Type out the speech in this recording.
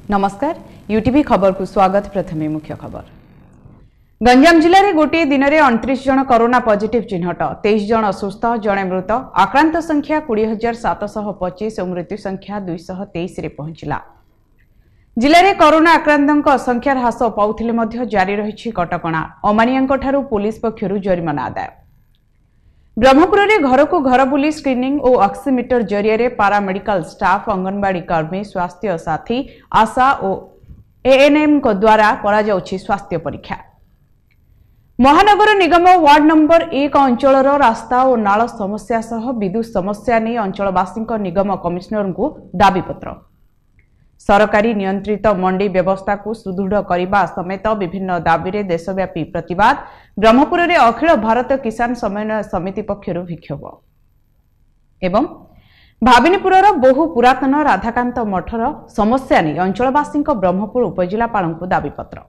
नमस्कार यूटीवी खबर को स्वागत। प्रथमे मुख्य खबर। गंजाम जिले में गोटे दिन में 29 जन कोरोना पॉजिटिव चिन्हट, 23 जन सुस्थ, जड़े मृत। आक्रांत संख्या 20,725 और मृत्यु संख्या 223 रे पहुंचला। जिले में कोरोना आक्रांत संख्या ह्रास पाउथिले जारी रही कटकणा। अमानिया पुलिस पक्षरु जरिमाना आदाय। ब्रह्मपुर में घर को घर बुली स्क्रीनिंग और ऑक्सीमीटर जरिए पारामेडिकल स्टाफ, अंगनवाड़ी कर्मी, स्वास्थ्य साथी, आशा और एएनएम द्वारा करा स्वास्थ्य परीक्षा। महानगर निगम वार्ड नंबर 1 अंचल रास्ता और नाल समस्या सह विद्युत समस्या नहीं अंचलवासी निगम कमिशनर को दाबीपत्र। सरकारी नियंत्रित मंडी व्यवस्था को सुदृढ़ करने समेत विभिन्न दाबी देशव्यापी प्रतिवाद। ब्रह्मपुर में अखिल भारत किसान समन्वय समिति पक्षर विक्षोभ। एवं भाविनीपुर बहु पुरातन राधाकांत मठर समस्या नहीं अंचलवासी ब्रह्मपुर उपजिलापाल को दाबीपत्र।